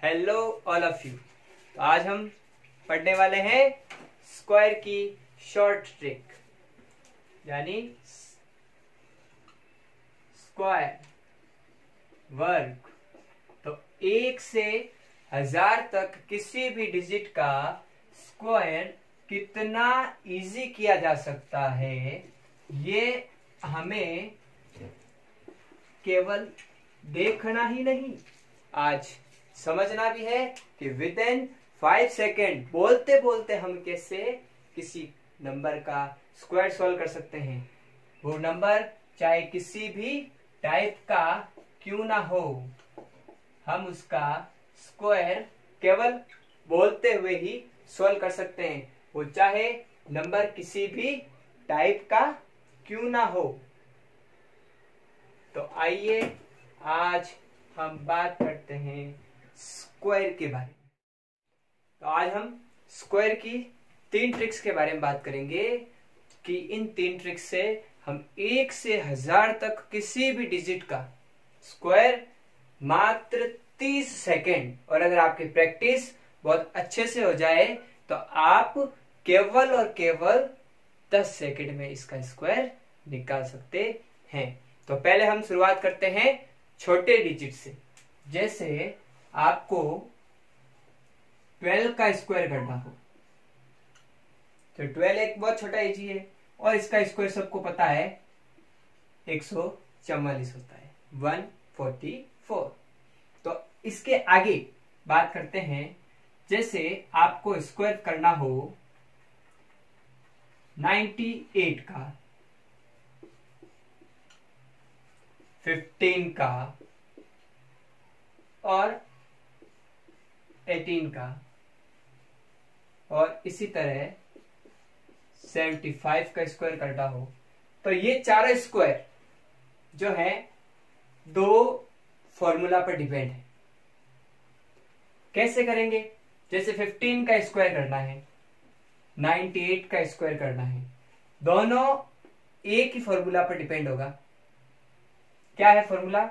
Hello all of you. तो आज हम पढ़ने वाले हैं स्क्वायर की शॉर्ट ट्रिक, यानी स्क्वायर वर्ग। तो 1 से 1000 तक किसी भी डिजिट का स्क्वायर कितना इजी किया जा सकता है, ये हमें केवल देखना ही नहीं, आज समझना भी है कि विद इन 5 सेकेंड बोलते बोलते हम कैसे किसी नंबर का स्क्वायर सॉल्व कर सकते हैं। वो नंबर चाहे किसी भी टाइप का क्यों ना हो, हम उसका स्क्वायर केवल बोलते हुए ही सॉल्व कर सकते हैं, वो चाहे नंबर किसी भी टाइप का क्यों ना हो। तो आइए आज हम बात करते हैं स्क्वायर के बारे में। तो आज हम स्क्वायर की 3 ट्रिक्स के बारे में बात करेंगे कि इन 3 ट्रिक्स से हम 1 से 1000 तक किसी भी डिजिट का स्क्वायर मात्र 30 सेकेंड, और अगर आपकी प्रैक्टिस बहुत अच्छे से हो जाए तो आप केवल और केवल 10 सेकेंड में इसका स्क्वायर निकाल सकते हैं। तो पहले हम शुरुआत करते हैं छोटे डिजिट से। जैसे आपको 12 का स्क्वायर करना हो तो 12 एक बहुत छोटा इजी है, और इसका स्क्वायर सबको पता है 144 होता है, 144। तो इसके आगे बात करते हैं, जैसे आपको स्क्वायर करना हो 98 का, 15 का और 18 का, और इसी तरह 75 का स्क्वायर करना हो, तो ये चारों स्क्वायर जो है 2 फॉर्मूला पर डिपेंड है। कैसे करेंगे? जैसे 15 का स्क्वायर करना है, 98 का स्क्वायर करना है, दोनों एक ही फॉर्मूला पर डिपेंड होगा। क्या है फॉर्मूला?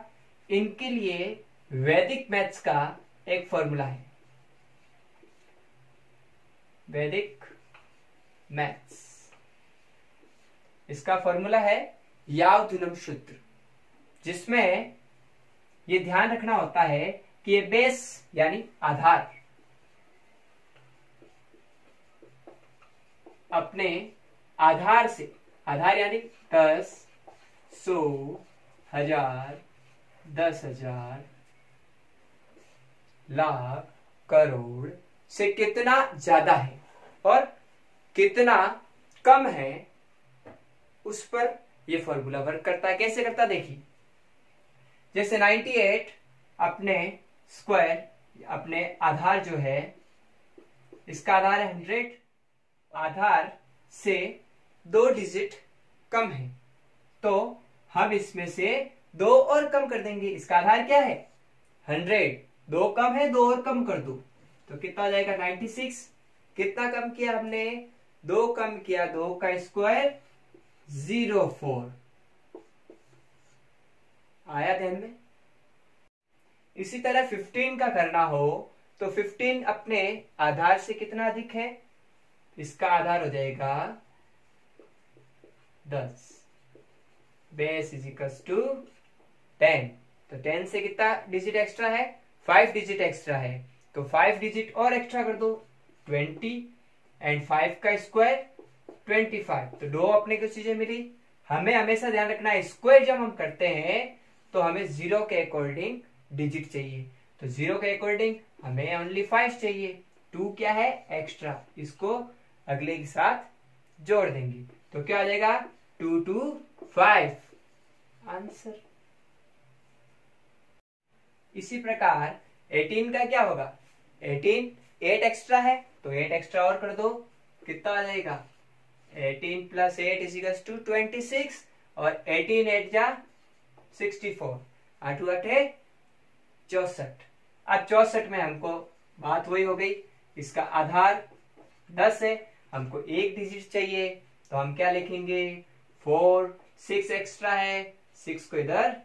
इनके लिए वैदिक मैथ्स का एक फॉर्मूला है, वैदिक मैथ्स। इसका फॉर्मूला है यावधुनम सूत्र, जिसमें ये ध्यान रखना होता है कि ये बेस यानी आधार अपने आधार से, आधार यानी 10, 100, 1000, 10,000, लाख, करोड़ से कितना ज्यादा है और कितना कम है, उस पर यह फॉर्मूला वर्क करता है। कैसे करता है देखिए, जैसे 98 अपने स्क्वायर, अपने आधार जो है, इसका आधार है 100, आधार से 2 डिजिट कम है, तो हम इसमें से 2 और कम कर देंगे। इसका आधार क्या है? 100, 2 कम है, 2 और कम कर दो तो कितना आ जाएगा? 96। कितना कम किया हमने? 2 कम किया, 2 का स्क्वायर 04 आया ध्यान में। इसी तरह 15 का करना हो तो 15 अपने आधार से कितना अधिक है? इसका आधार हो जाएगा 10, बेस इज इक्वल्स टू 10। तो 10 से कितना डिजिट एक्स्ट्रा है? 5 डिजिट एक्स्ट्रा है, तो 5 डिजिट और एक्स्ट्रा कर दो, 20, एंड 5 का स्क्वायर 25। तो 2 अपने को चीजें मिली। हमें हमेशा ध्यान रखना है, स्क्वायर जब हम करते हैं तो हमें 0 के अकॉर्डिंग डिजिट चाहिए, तो 0 के अकॉर्डिंग हमें ओनली 5 चाहिए। 2 क्या है? एक्स्ट्रा, इसको अगले के साथ जोड़ देंगे, तो क्या आ जाएगा? 2 2 5 आंसर। इसी प्रकार 18 का क्या होगा? 18 8 एक्स्ट्रा है, तो 8 एक्स्ट्रा और कर दो, कितना आ जाएगा? 18 + 8 = 26, और 18 8 जा 64, 8 8 है 64। अब 64 में हमको बात वही हो गई, इसका आधार 10 है, हमको एक डिजिट चाहिए, तो हम क्या लिखेंगे? 4, 6 एक्स्ट्रा है, 6 को इधर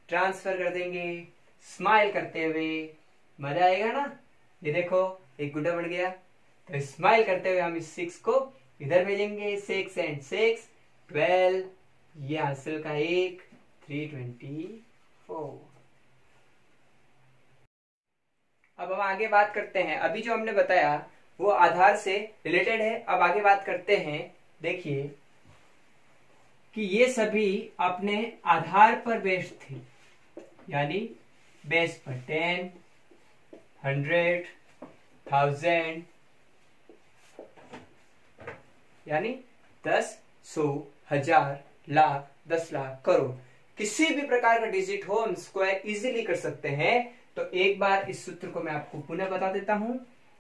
ट्रांसफर कर देंगे, स्माइल करते हुए मजा आएगा ना। ये देखो एक गुड्डा बन गया। तो स्माइल करते हुए हम इस 6 को इधर भेजेंगे। 6 and 6 12, ये हासिल का 1 324। अब हम आगे बात करते हैं। अभी जो हमने बताया वो आधार से रिलेटेड है। अब आगे बात करते हैं। देखिए कि ये सभी अपने आधार पर बेस्ड थे, यानी बेस पर 10, 100, 1000, यानी 10, 100, 1000, लाख, 10 लाख, करोड़, किसी भी प्रकार का डिजिट हो हम स्क्वायर इजीली कर सकते हैं। तो एक बार इस सूत्र को मैं आपको पुनः बता देता हूं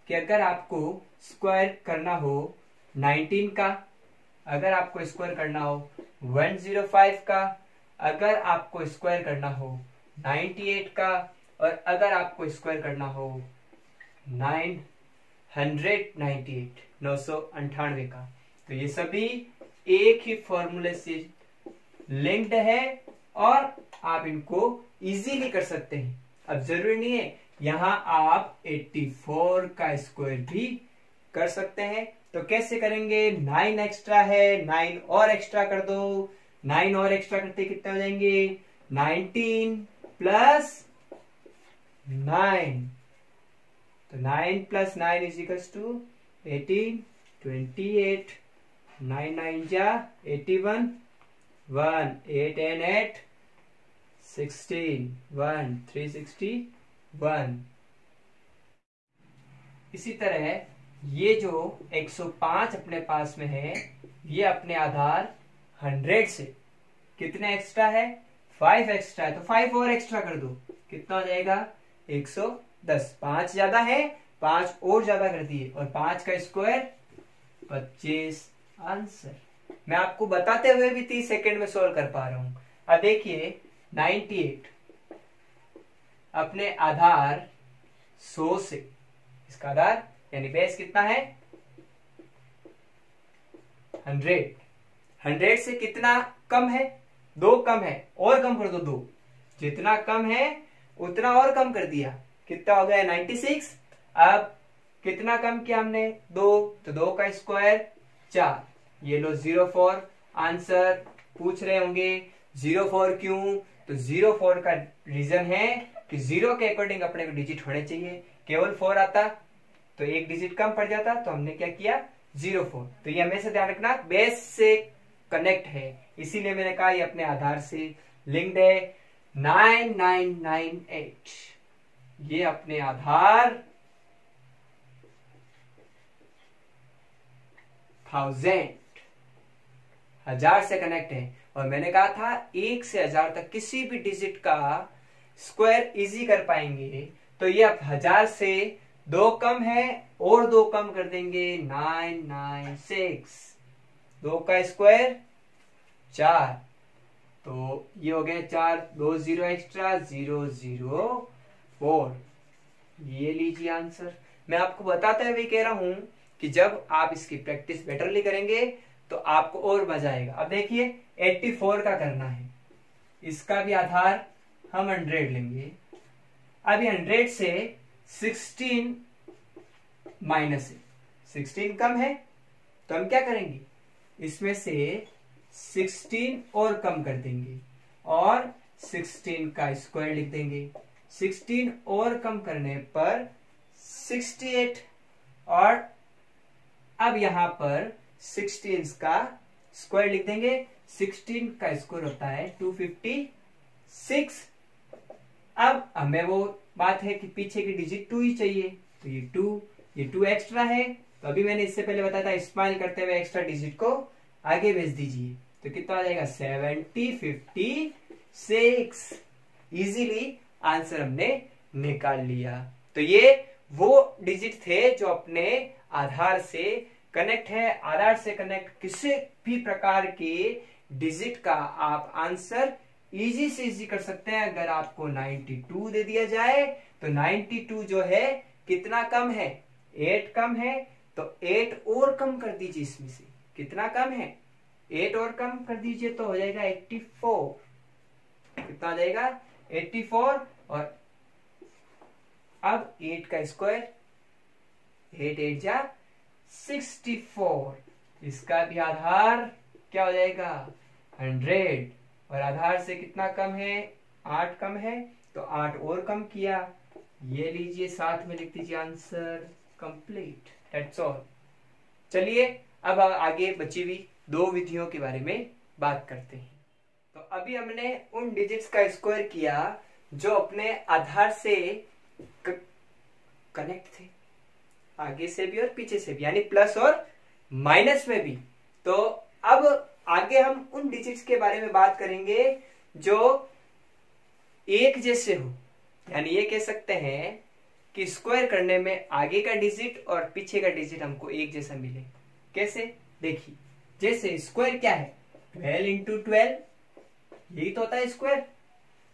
कि अगर आपको स्क्वायर करना हो 19 का, अगर आपको स्क्वायर करना हो 105 का, अगर आपको स्क्वायर करना हो 98 का, और अगर आपको स्क्वायर करना हो 998 का, तो ये सभी एक ही फॉर्मूले से लिंक्ड है और आप इनको इजीली कर सकते हैं। अब जरूरी नहीं है, यहां आप 84 का स्क्वायर भी कर सकते हैं। तो कैसे करेंगे? 9 एक्स्ट्रा है, 9 और एक्स्ट्रा कर दो। 9 और एक्स्ट्रा करते कितने हो जाएंगे? 19 प्लस 9। तो 9 प्लस 9 इज इक्वल्स टू 18, 28, 9 9 जा 81, 1 8 and 8 16, 1 361। इसी तरह ये जो 105 अपने पास में है, ये अपने आधार 100 से कितने एक्स्ट्रा है? 5 एक्स्ट्रा है। तो 5 और एक्स्ट्रा कर दो, कितना हो जाएगा? 110। 5 ज्यादा है, 5 और ज्यादा कर दिए, और 5 का स्क्वायर 25। आंसर मैं आपको बताते हुए भी 30 सेकेंड में सोल्व कर पा रहा हूं। अब देखिए 98 अपने आधार 100 से, इसका आधार यानी बेस कितना है? 100। 100 से कितना कम है? 2 कम है, और कम कर दो 2। जितना कम है उतना और कम कर दिया, कितना हो गया? 96। अब कितना कम किया हमने? 2, तो 2 का स्क्वायर 4। ये लो 04। आंसर पूछ रहे होंगे 04 क्यों? तो 04 का रीजन है कि 0 के अकॉर्डिंग अपने को डिजिट होने चाहिए। केवल 4 आता तो एक डिजिट कम पड़ जाता, तो हमने क्या किया? 04। तो ये हमेशा ध्यान रखना, बेस से कनेक्ट है, इसीलिए मैंने कहा ये अपने आधार से लिंक्ड है। 9998 ये अपने आधार 1000 से कनेक्ट है। और मैंने कहा था 1 से 1000 तक किसी भी डिजिट का स्क्वायर इजी कर पाएंगे। तो ये अब 1000 से 2 कम है, और 2 कम कर देंगे 996। 2 का स्क्वायर 4, तो ये हो गया 4, 2 0 एक्स्ट्रा 004। ये लीजिए आंसर। मैं आपको बताते हुए कह रहा हूं कि जब आप इसकी प्रैक्टिस बेटरली करेंगे तो आपको और मजा आएगा। अब देखिए 84 का करना है, इसका भी आधार हम 100 लेंगे। अब 100 से 16 माइनस है, 16 कम है, तो हम क्या करेंगे? इसमें से 16 और कम कर देंगे और 16 का स्क्वायर लिख देंगे। 16 और कम करने पर 68, और अब यहां पर 16 का स्क्वायर लिख देंगे। 16 का स्क्वायर होता है 256। अब हमें वो बात है कि पीछे की डिजिट 2 ही चाहिए, तो ये 2 एक्स्ट्रा है। तो अभी मैंने इससे पहले बताया था स्माइल करते हुए एक्स्ट्रा डिजिट को आगे भेज दीजिए, तो कितना आ जाएगा? 7056। इजीली आंसर हमने निकाल लिया। तो ये वो डिजिट थे जो अपने आधार से कनेक्ट है। आधार से कनेक्ट किसी भी प्रकार के डिजिट का आप आंसर इजी से इजी कर सकते हैं। अगर आपको 92 दे दिया जाए तो 92 जो है कितना कम है? 8 कम है, तो 8 और कम कर दीजिए। इसमें से कितना कम है? 8 और कम कर दीजिए तो हो जाएगा 84। कितना आ जाएगा? 84। और अब 8 का स्क्वायर, 8 8 जा 64, इसका भी आधार क्या हो जाएगा 100, और आधार से कितना कम है 8 कम है, तो 8 और कम किया, ये लीजिए साथ में लिख दीजिए आंसर कंप्लीट, दैट्स ऑल। चलिए अब आगे बची हुई दो विधियों के बारे में बात करते हैं। तो अभी हमने उन डिजिट्स का स्क्वायर किया जो अपने आधार से कनेक्ट थे, आगे से भी और पीछे से भी, यानी प्लस और माइनस में भी। तो अब आगे हम उन डिजिट्स के बारे में बात करेंगे जो एक जैसे हो, यानी ये कह सकते हैं कि स्क्वायर करने में आगे का डिजिट और पीछे का डिजिट हमको एक जैसा मिले। कैसे, देखिए, जैसे स्क्वायर क्या है 12 इंटू 12, यही तो होता है स्क्वायर।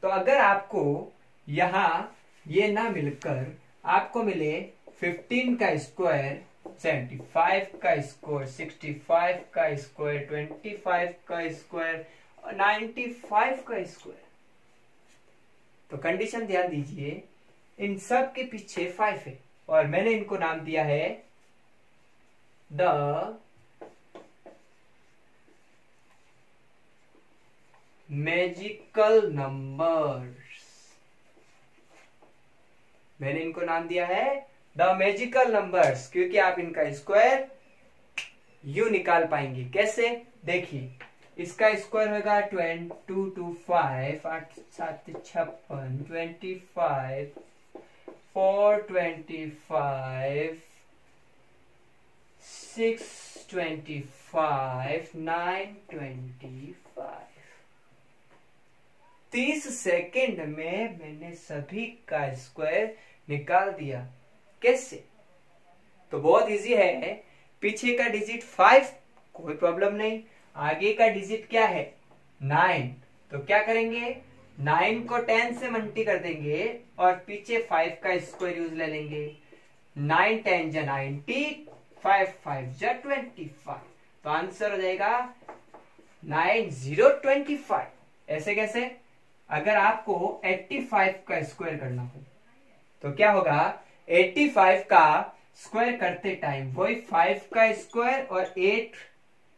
तो अगर आपको यहां ये ना मिलकर आपको मिले 15 का स्क्वायर, 75 का स्क्वायर, 65 का स्क्वायर, 25 का स्क्वायर और 95 का स्क्वायर, तो कंडीशन ध्यान दीजिए, इन सब के पीछे 5 है और मैंने इनको नाम दिया है द मैजिकल नंबर्स। मैंने इनको नाम दिया है द मैजिकल नंबर्स, क्योंकि आप इनका स्क्वायर यू निकाल पाएंगे। कैसे, देखिए, इसका स्क्वायर होगा 2 2 5, 8 7 56, 25, 4 25, 6 25, 9 25। 30 सेकेंड में मैंने सभी का स्क्वायर निकाल दिया। कैसे, तो बहुत इजी है, पीछे का डिजिट 5 कोई प्रॉब्लम नहीं, आगे का डिजिट क्या है 9, तो क्या करेंगे 9 को 10 से मल्टी कर देंगे और पीछे 5 का स्क्वायर यूज ले लेंगे। 9 10 जा 90, 5 5 जा 25, तो आंसर हो जाएगा 9025। ऐसे कैसे, अगर आपको 85 का स्क्वायर करना हो तो क्या होगा, 85 का स्क्वायर करते टाइम वही 5 का स्क्वायर और 8,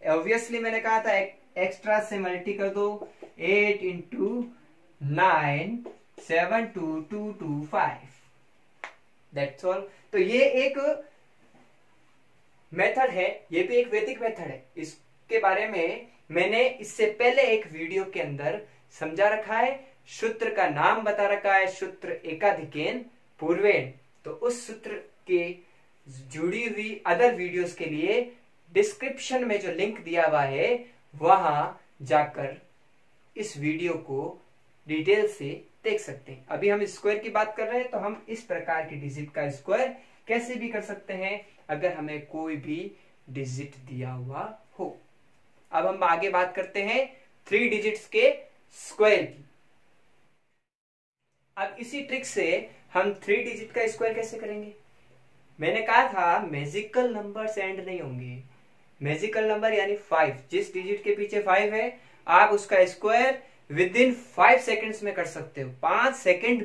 ऑब्वियसली मैंने कहा था एक्स्ट्रा से मल्टी कर दो, 8 इंटू 9 7 2 2 2 5, दैट्स ऑल। तो ये एक मेथड है, ये भी एक वैदिक मेथड है। इसके बारे में मैंने इससे पहले एक वीडियो के अंदर समझा रखा है, सूत्र का नाम बता रखा है, सूत्र एकाधिकेन पूर्वेण। तो उस सूत्र के जुड़ी हुई अदर वीडियोस के लिए डिस्क्रिप्शन में जो लिंक दिया हुआ है वहां जाकर इस वीडियो को डिटेल से देख सकते हैं। अभी हम स्क्वायर की बात कर रहे हैं, तो हम इस प्रकार की डिजिट का स्क्वायर कैसे भी कर सकते हैं अगर हमें कोई भी डिजिट दिया हुआ हो। अब हम आगे बात करते हैं 3 डिजिट्स के स्क्वायर की। अब इसी ट्रिक से हम 3 डिजिट का स्क्वायर कैसे करेंगे। मैंने कहा था मैजिकल नंबर्स एंड नहीं होंगे, मैजिकल नंबर यानी 5, जिस डिजिट के पीछे 5 है आप उसका स्क्वायर विद इन 5 सेकेंड्स में कर सकते हो। 5 सेकेंड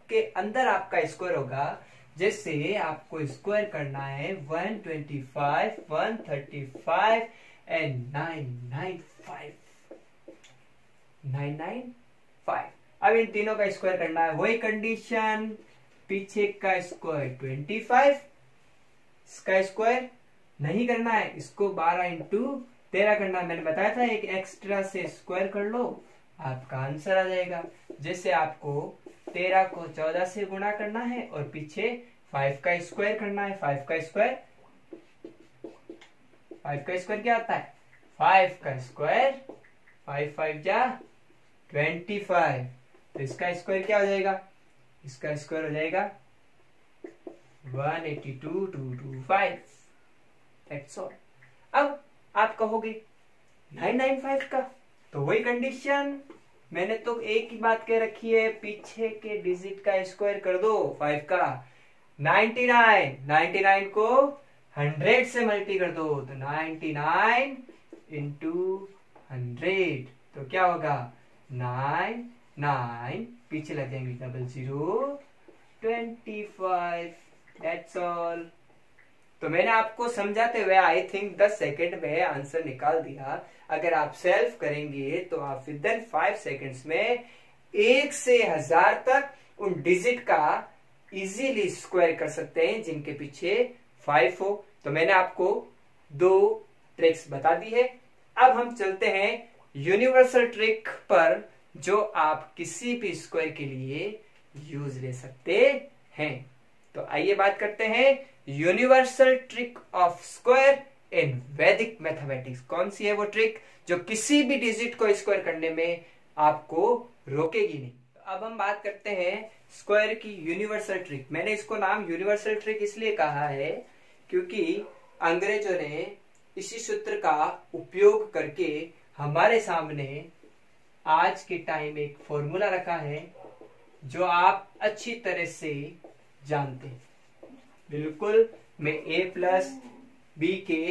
के अंदर आपका स्क्वायर होगा। जैसे आपको स्क्वायर करना है 125, 135 एंड 995, 995। अब इन तीनों का स्क्वायर करना है, वही कंडीशन, पीछे का स्क्वायर 25, इसका स्क्वायर नहीं करना है, इसको 12 इंटू 13 करना है। मैंने बताया था एक एक्स्ट्रा से स्क्वायर कर लो, आपका आंसर आ जाएगा। जैसे आपको 13 को 14 से गुणा करना है और पीछे 5 का स्क्वायर करना है। 5 का स्क्वायर क्या आता है 5 का स्क्वायर, 5 5 जा 25, तो इसका स्क्वायर क्या हो जाएगा, इसका स्क्वायर हो जाएगा 182,225, दैट्स ऑल। अब आप कहोगे 995 का, तो वही कंडीशन, मैंने तो एक ही बात कह रखी है, पीछे के डिजिट का स्क्वायर कर दो 5 का। 99 को 100 से मल्टी कर दो, तो 99 इंटू 100, तो क्या होगा 9 9, पीछे लग जाएंगे 00 25, दैट्स ऑल। तो मैंने आपको समझाते हुए आई थिंक 10 सेकेंड में आंसर निकाल दिया। अगर आप सेल्फ करेंगे तो आप विद इन 5 सेकेंड्स में 1 से 1000 तक उन डिजिट का इजीली स्क्वायर कर सकते हैं जिनके पीछे 5 हो। तो मैंने आपको 2 ट्रिक्स बता दी है। अब हम चलते हैं यूनिवर्सल ट्रिक पर, जो आप किसी भी स्क्वायर के लिए यूज ले सकते हैं। तो आइए बात करते हैं यूनिवर्सल ट्रिक ऑफ स्क्वायर इन वैदिक मैथमेटिक्स। कौन सी है वो ट्रिक जो किसी भी डिजिट को स्क्वायर करने में आपको रोकेगी नहीं। तो अब हम बात करते हैं स्क्वायर की यूनिवर्सल ट्रिक। मैंने इसको नाम यूनिवर्सल ट्रिक इसलिए कहा है क्योंकि अंग्रेजों ने इसी सूत्र का उपयोग करके हमारे सामने आज के टाइम एक फॉर्मूला रखा है जो आप अच्छी तरह से जानते हैं। बिल्कुल मैं a प्लस बी के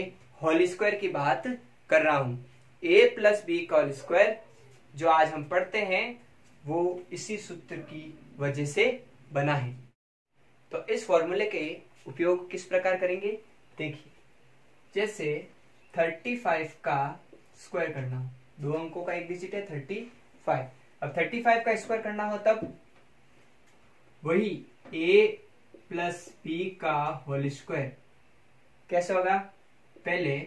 होल स्क्वायर की बात कर रहा हूं। a प्लस बी का होल स्क्वायर जो आज हम पढ़ते हैं वो इसी सूत्र की वजह से बना है। तो इस फॉर्मूले के उपयोग किस प्रकार करेंगे देखिए। जैसे 35 का स्क्वायर करना हो, 2 अंकों का एक डिजिट है 35। अब 35 का स्क्वायर करना हो तब वही a प्लस बी का होल स्क्वायर कैसे होगा। पहले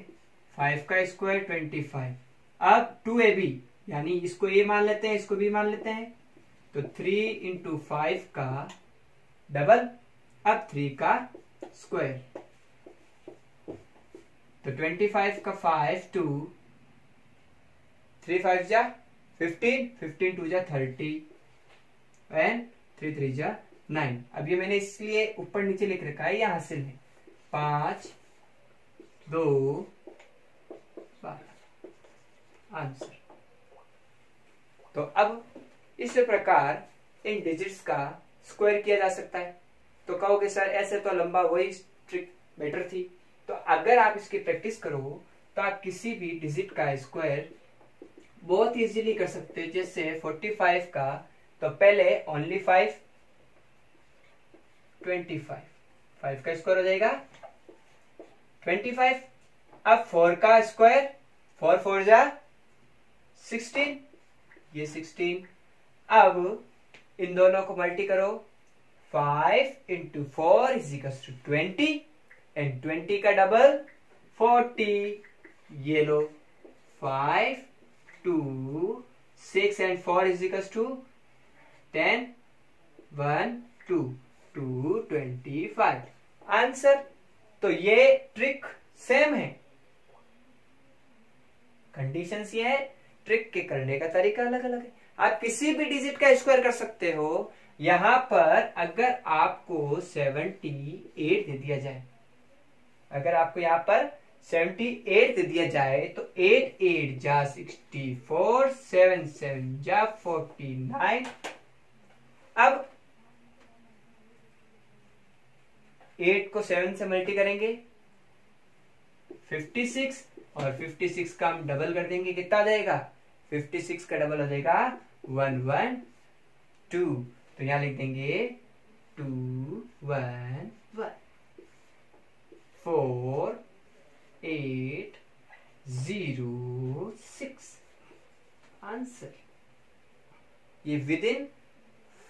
5 का स्क्वायर 25, अब 2ab यानी इसको a मान लेते हैं, इसको b मान लेते हैं, तो 3 इंटू 5 का डबल, अब 3 का स्क्वायर, तो 25 का 5 2, 3 5 जा 15, 15 2 जा 30 एंड 3 3 जा 9। अब ये मैंने इसलिए ऊपर नीचे लिख रखा है, ये हासिल है 5 2 12 आंसर। तो अब इस प्रकार इन डिजिट्स का स्क्वायर किया जा सकता है। तो कहोगे सर ऐसे तो लंबा, वही ट्रिक बेटर थी। तो अगर आप इसकी प्रैक्टिस करो तो आप किसी भी डिजिट का स्क्वायर बहुत इजीली कर सकते हैं। जैसे 45 का, तो पहले ओनली 5 25, 5 का स्क्वायर हो जाएगा 25। अब 4 का स्क्वायर, 4 4 जा 16, ये 16। अब इन दोनों को मल्टी करो, 5 into 4 is equal to 20 and 20 का डबल 40, ये लो 5 2 6 and 4 is equal to 10 1 2 2 25 answer. तो ये ट्रिक सेम है, कंडीशंस ये है, ट्रिक के करने का तरीका अलग अलग है। आप किसी भी डिजिट का स्क्वायर कर सकते हो। यहां पर अगर आपको 78 दे दिया जाए, अगर आपको यहां पर 78 दे दिया जाए तो 8 8 जा 64, 7 7 जा 49। अब 8 को 7 से मल्टी करेंगे 56, और 56 का हम डबल कर देंगे, कितना आ जाएगा 56 का डबल हो जाएगा 112। तो यहां लिख देंगे 2 1 1 4 8 0 6 आंसर। ये विद इन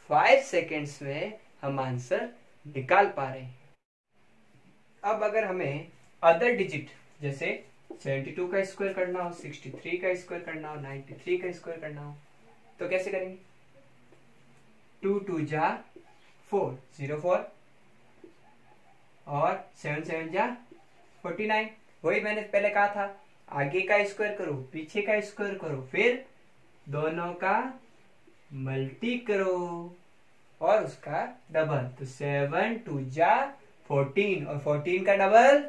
5 सेकेंड्स में हम आंसर निकाल पा रहे हैं। अब अगर हमें अदर डिजिट जैसे 72 का स्क्वायर करना हो, 63 का स्क्वायर करना हो, 93 का स्क्वायर करना हो, तो कैसे करेंगे। 2 2 जा 4 0 4 और 7 7 जा 49। वही मैंने पहले कहा था, आगे का स्क्वायर करो पीछे का स्क्वायर करो, फिर दोनों का मल्टी करो और उसका डबल, तो 7 2 जा 14 और 14 का डबल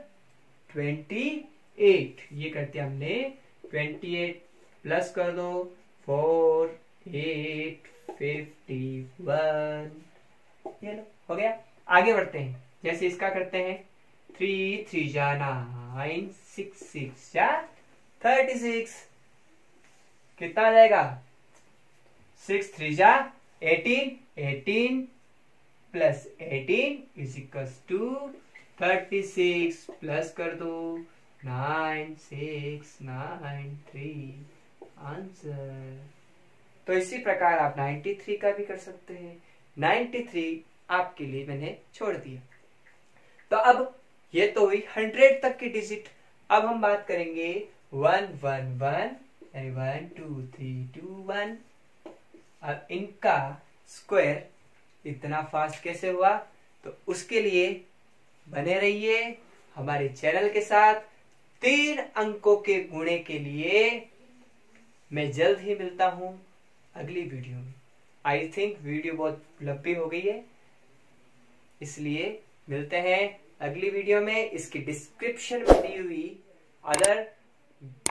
28। ये करते हमने 28 प्लस कर दो 4 8 51, ये लो हो गया। आगे बढ़ते हैं, जैसे इसका करते हैं 3 3 जा 9, 6 6 जा 36, कितना आ जाएगा 6 3 जा 18, 18 plus 18 is equals to 36 plus कर दो 9 6 9 3 आंसर। तो इसी प्रकार आप 93 का भी कर सकते हैं। 93 आपके लिए मैंने छोड़ दिया। तो अब ये तो हुई 100 तक की डिजिट। अब हम बात करेंगे 1 1 1 यानी 1 2 3 2 1। अब इनका स्क्वायर इतना फास्ट कैसे हुआ, तो उसके लिए बने रहिए हमारे चैनल के साथ। 3 अंकों के गुणे के लिए मैं जल्द ही मिलता हूं अगली वीडियो में। आई थिंक वीडियो बहुत लंबी हो गई है, इसलिए मिलते हैं अगली वीडियो में। इसकी डिस्क्रिप्शन में दी हुई अदर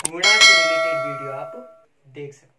गुणा से रिलेटेड वीडियो आप देख सकते हैं।